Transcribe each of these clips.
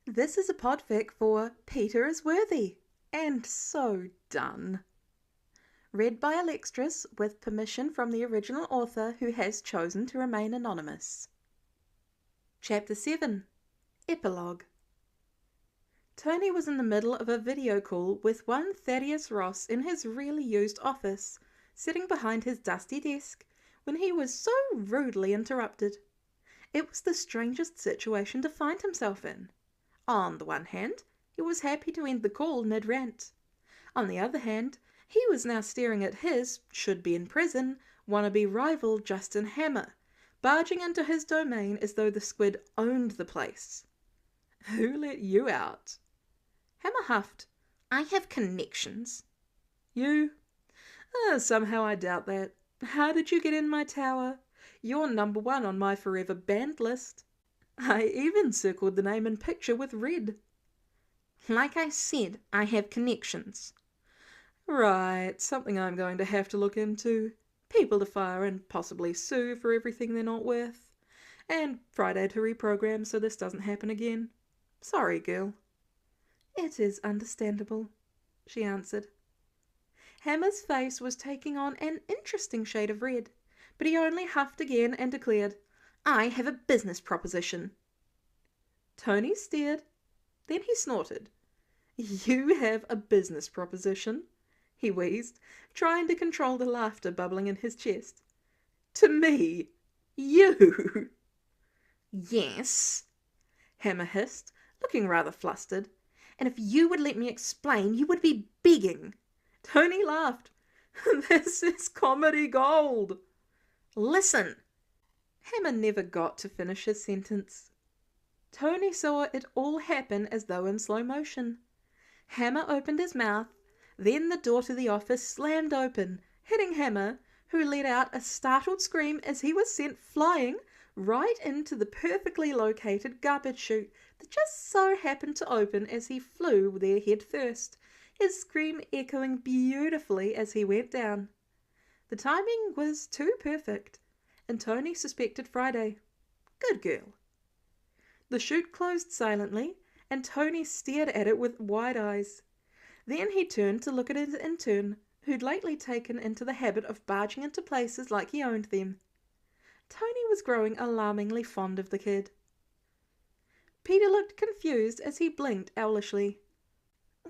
This is a podfic for Peter is Worthy and So Done. Read by Alextras with permission from the original author who has chosen to remain anonymous. Chapter 7. Epilogue. Tony was in the middle of a video call with one Thaddeus Ross in his really used office, sitting behind his dusty desk, when he was so rudely interrupted. It was the strangest situation to find himself in. On the one hand, he was happy to end the call mid-rant. On the other hand, he was now staring at his, should-be-in-prison, wannabe rival Justin Hammer, barging into his domain as though the squid owned the place. "Who let you out?" Hammer huffed. "I have connections." "You? Somehow I doubt that. How did you get in my tower? You're #1 on my forever banned list. I even circled the name and picture with red." "Like I said, I have connections." "Right, something I'm going to have to look into. People to fire and possibly sue for everything they're not worth. And Friday to reprogram so this doesn't happen again. Sorry, girl." "It is understandable," she answered. Hammer's face was taking on an interesting shade of red, but he only huffed again and declared, "I have a business proposition." Tony stared. Then he snorted. "You have a business proposition?" he wheezed, trying to control the laughter bubbling in his chest. "To me? You?" "Yes," Hammer hissed, looking rather flustered. "and if you would let me explain, you would be begging." Tony laughed. "This is comedy gold." "Listen." Hammer never got to finish his sentence. Tony saw it all happen as though in slow motion. Hammer opened his mouth, then the door to the office slammed open, hitting Hammer, who let out a startled scream as he was sent flying right into the perfectly located garbage chute that just so happened to open as he flew there head first, his scream echoing beautifully as he went down. The timing was too perfect, and Tony suspected Friday. Good girl. The chute closed silently, and Tony stared at it with wide eyes. Then he turned to look at his intern, who'd lately taken into the habit of barging into places like he owned them. Tony was growing alarmingly fond of the kid. Peter looked confused as he blinked owlishly.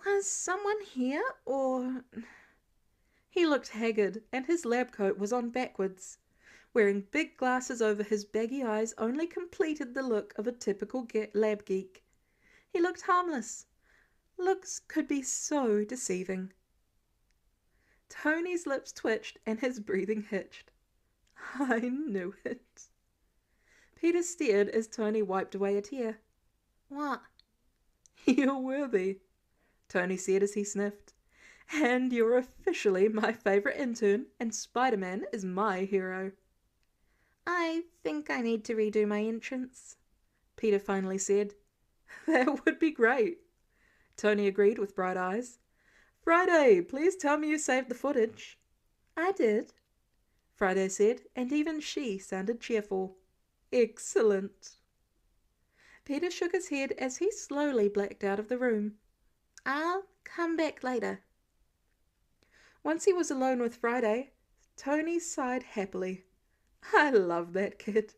"Was someone here, or—" He looked haggard, and his lab coat was on backwards. Wearing big glasses over his baggy eyes only completed the look of a typical lab geek. He looked harmless. Looks could be so deceiving. Tony's lips twitched and his breathing hitched. I knew it. Peter stared as Tony wiped away a tear. "What?" "You're worthy," Tony said as he sniffed. "And you're officially my favourite intern, and Spider-Man is my hero." "I think I need to redo my entrance," Peter finally said. "That would be great," Tony agreed with bright eyes. "Friday, please tell me you saved the footage." "I did," Friday said, and even she sounded cheerful. "Excellent." Peter shook his head as he slowly blacked out of the room. "I'll come back later." Once he was alone with Friday, Tony sighed happily. "I love that kid.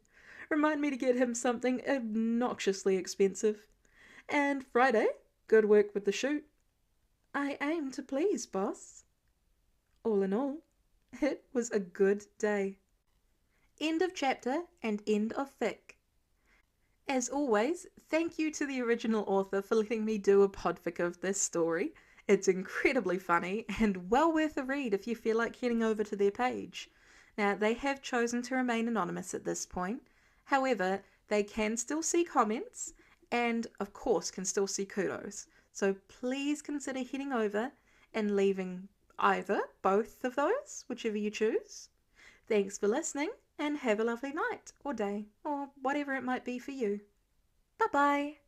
Remind me to get him something obnoxiously expensive. And Friday, good work with the shoot." "I aim to please, boss." All in all, it was a good day. End of chapter and end of fic. As always, thank you to the original author for letting me do a podfic of this story. It's incredibly funny and well worth a read if you feel like heading over to their page. Now, they have chosen to remain anonymous at this point. However, they can still see comments and, of course, can still see kudos. So please consider heading over and leaving either, both of those, whichever you choose. Thanks for listening, and have a lovely night or day or whatever it might be for you. Bye-bye.